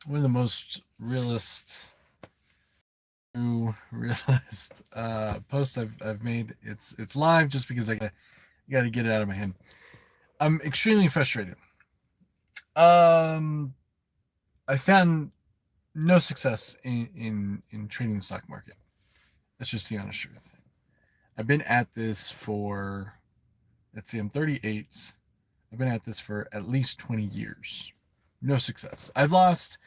one of the most realist posts I've made. It's live just because I gotta get it out of my head. I'm extremely frustrated. Um, I found no success in trading the stock market. That's just the honest truth. I've been at this for, let's see, I'm 38. I've been at this for at least 20 years. No success. I've lost,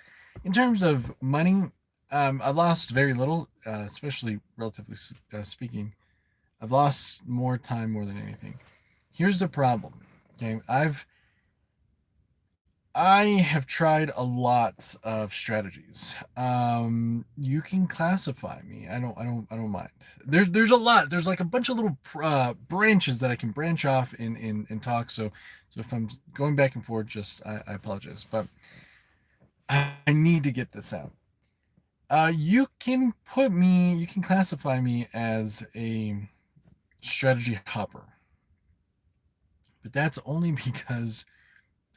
in terms of money, I've lost very little, especially relatively speaking. I've lost more time more than anything. Here's the problem. Okay, I have tried a lot of strategies. You can classify me. I don't mind. There's a lot. There's like a bunch of little branches that I can branch off in talk. So if I'm going back and forth, just I apologize, but I need to get this out. You can classify me as a strategy hopper, but that's only because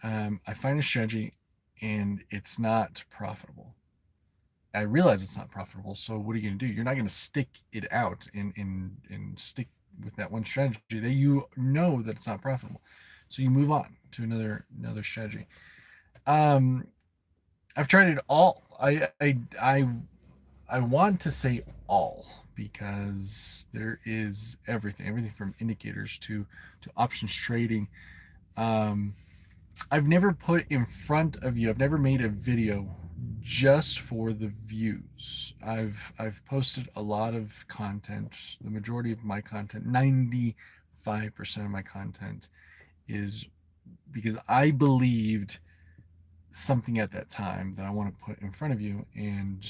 I find a strategy and it's not profitable. I realize it's not profitable. So what are you going to do? You're not going to stick it out and stick with that one strategy that you know that it's not profitable. So you move on to another strategy. Um, I've tried it all. I want to say all because there is everything from indicators to options trading. Um, I've never put in front of you. I've never made a video just for the views. I've posted a lot of content. The majority of my content, 95% of my content, is because I believed something at that time that I want to put in front of you, and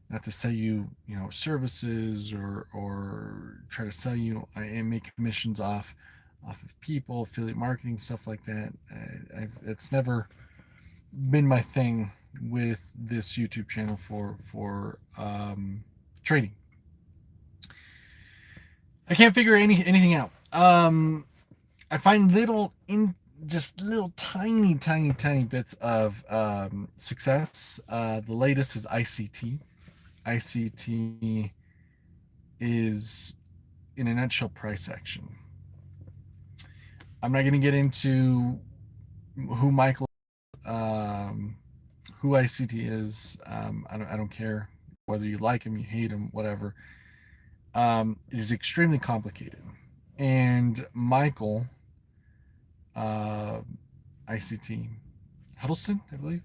not to sell you services or try to sell you and make commissions off of people, affiliate marketing, stuff like that. It's never been my thing with this YouTube channel for trading. I can't figure anything out. I find just little tiny bits of success. The latest is ICT. ICT is, in a nutshell, price action. I'm not going to get into who Michael, um, who ICT is. I don't care whether you like him, you hate him, whatever. It is extremely complicated, and Michael, uh, ICT Huddleston, I believe,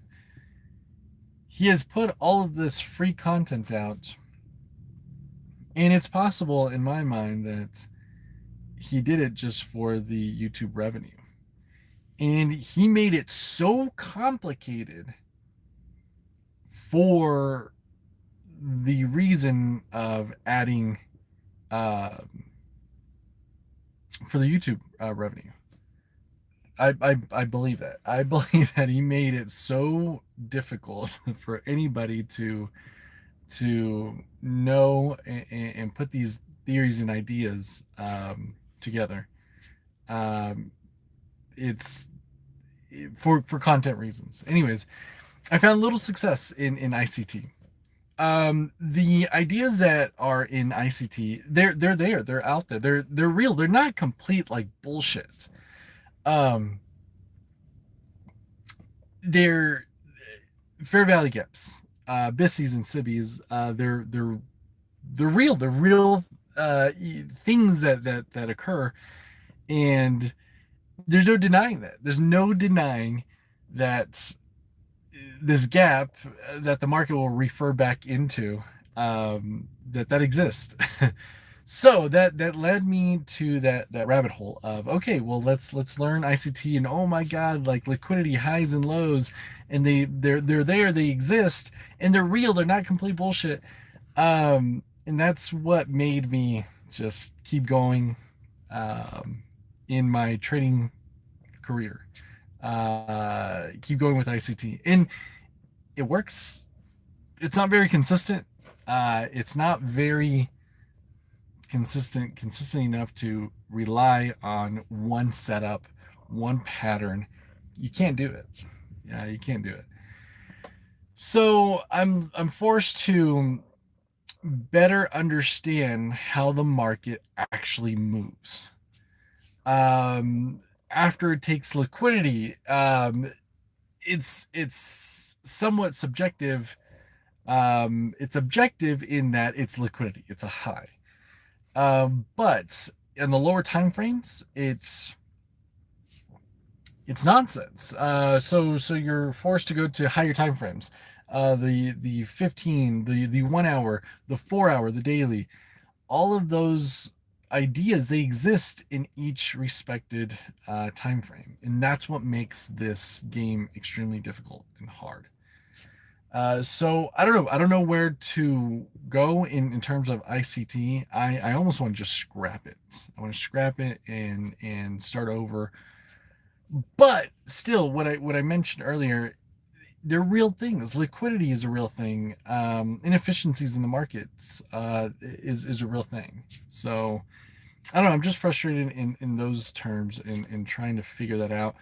he has put all of this free content out, and it's possible in my mind that he did it just for the YouTube revenue. And he made it so complicated for the reason of adding uh, for the YouTube revenue. I believe that. I believe that he made it so difficult for anybody to know and put these theories and ideas together. Um, it's for content reasons. Anyways, I found little success in ICT. The ideas that are in ICT, they're there, they're out there, they're real, they're not complete like bullshit. Um, they're fair value gaps, BISIs and SIBIs. They're real, they're real things that occur, and there's no denying that. There's no denying that this gap that the market will refer back into, that exists. So that led me to that rabbit hole of, okay, well, let's learn ICT, and oh my god, like liquidity highs and lows, and they're there, they exist, and they're real, they're not complete bullshit. And that's what made me just keep going in my trading career. Keep going with ICT, and it works. It's not very consistent. It's not very consistent enough to rely on one setup, one pattern. You can't do it. Yeah, you can't do it. So I'm forced to better understand how the market actually moves. Um, After it takes liquidity, it's somewhat subjective. It's objective in that it's liquidity. It's a high. But in the lower time frames, it's nonsense. So you're forced to go to higher time frames. The 15, the 1 hour, the 4 hour, the daily, all of those ideas, they exist in each respected time frame, and that's what makes this game extremely difficult and hard. So I don't know where to go in terms of ICT. I almost want to just scrap it. I want to scrap it and start over. But still, what I mentioned earlier, they're real things. Liquidity is a real thing. Inefficiencies in the markets is a real thing. So I don't know. I'm just frustrated in those terms in trying to figure that out.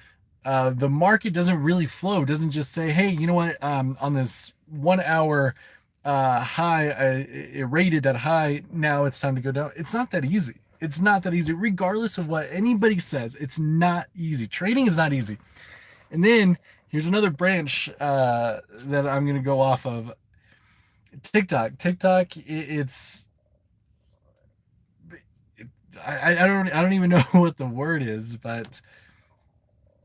The market doesn't really flow. It doesn't just say, hey, you know what? On this 1 hour high, it rated that high. Now it's time to go down. It's not that easy. It's not that easy. Regardless of what anybody says, it's not easy. Trading is not easy. And then here's another branch that I'm going to go off of. TikTok. TikTok. I don't even know what the word is, but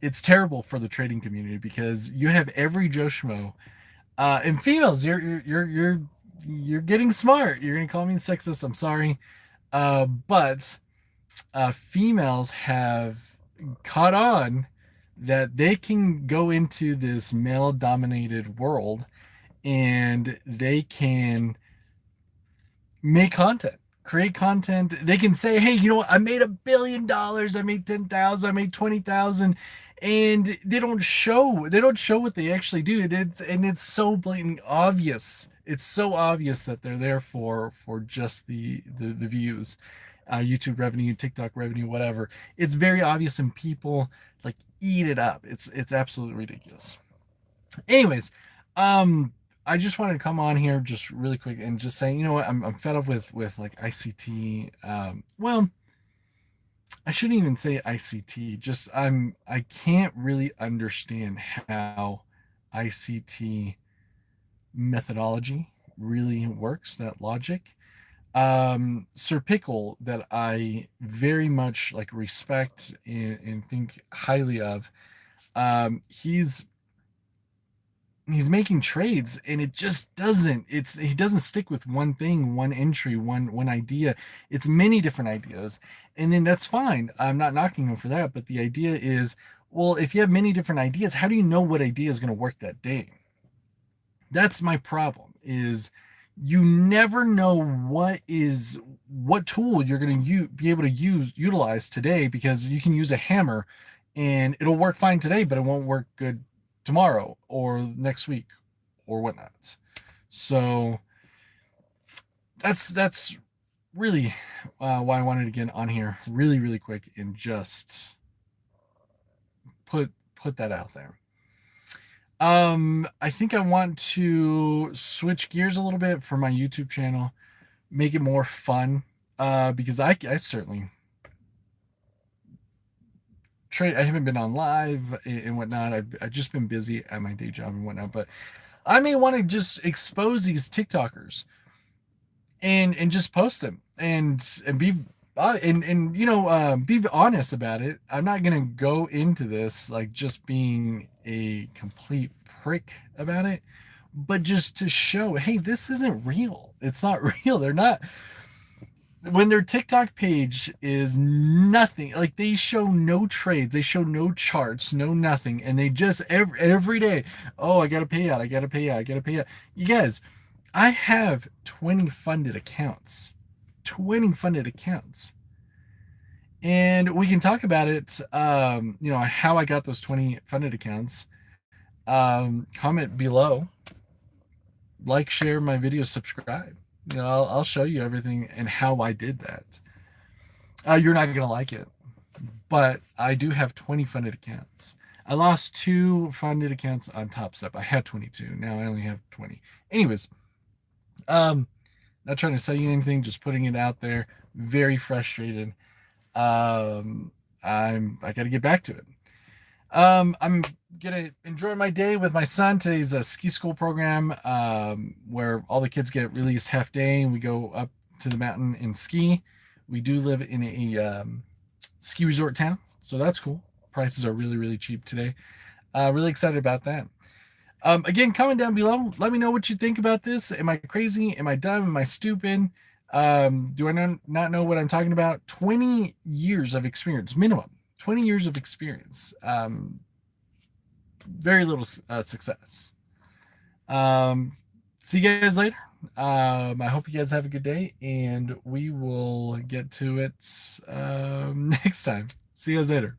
it's terrible for the trading community because you have every Joe Schmo, and females. You're getting smart. You're gonna call me sexist. I'm sorry, but females have caught on that they can go into this male-dominated world and they can make content, create content. They can say, hey, you know what, I made $1 billion, I made 10,000, I made 20,000, and they don't show what they actually do. And it's so blatant obvious. It's so obvious that they're there for just the views, YouTube revenue, TikTok revenue, whatever. It's very obvious, and people like eat it up. It's absolutely ridiculous. Anyways, um I just wanted to come on here just really quick and just say, you know what, I'm fed up with like ICT. Well, I shouldn't even say ICT. Just I can't really understand how ICT methodology really works, that logic. Sir Pickle, that I very much like respect and think highly of, he's making trades, and it just doesn't it's he doesn't stick with one thing, one entry, one idea. It's many different ideas, and then that's fine. I'm not knocking him for that, but the idea is, well, if you have many different ideas, how do you know what idea is going to work that day? That's my problem, is you never know what tool you're going to be able to utilize today, because you can use a hammer and it'll work fine today, but it won't work good tomorrow or next week or whatnot. So that's really why I wanted to get on here really really quick and just put that out there. I think I want to switch gears a little bit for my YouTube channel, make it more fun, because I certainly trade. I haven't been on live and whatnot. I've just been busy at my day job and whatnot, but I may want to just expose these TikTokers and just post them and be and be honest about it. I'm not gonna go into this like just being a complete prick about it, but just to show, hey, this isn't real. It's not real. They're not. When their TikTok page is nothing, like they show no trades, they show no charts, no nothing, and they just every day, oh, I gotta pay out, I gotta pay out, I gotta pay out. You guys, I have 20 funded accounts. 20 funded accounts. And we can talk about it, how I got those 20 funded accounts. Comment below, like, share my video, subscribe. I'll show you everything and how I did that. You're not going to like it, but I do have 20 funded accounts. I lost 2 funded accounts on Top Step. I had 22. Now I only have 20. Anyways, um, not trying to sell you anything, just putting it out there. Very frustrated. Um, I got to get back to it. I'm gonna enjoy my day with my son. Today's a ski school program where all the kids get released half day and we go up to the mountain and ski. We do live in a ski resort town, so that's cool. Prices are really, really cheap today. Really excited about that. Again, comment down below. Let me know what you think about this. Am I crazy? Am I dumb? Am I stupid? Do I not know what I'm talking about? 20 years of experience, minimum. 20 years of experience. Very little success. See you guys later. I hope you guys have a good day, and we will get to it next time. See you guys later.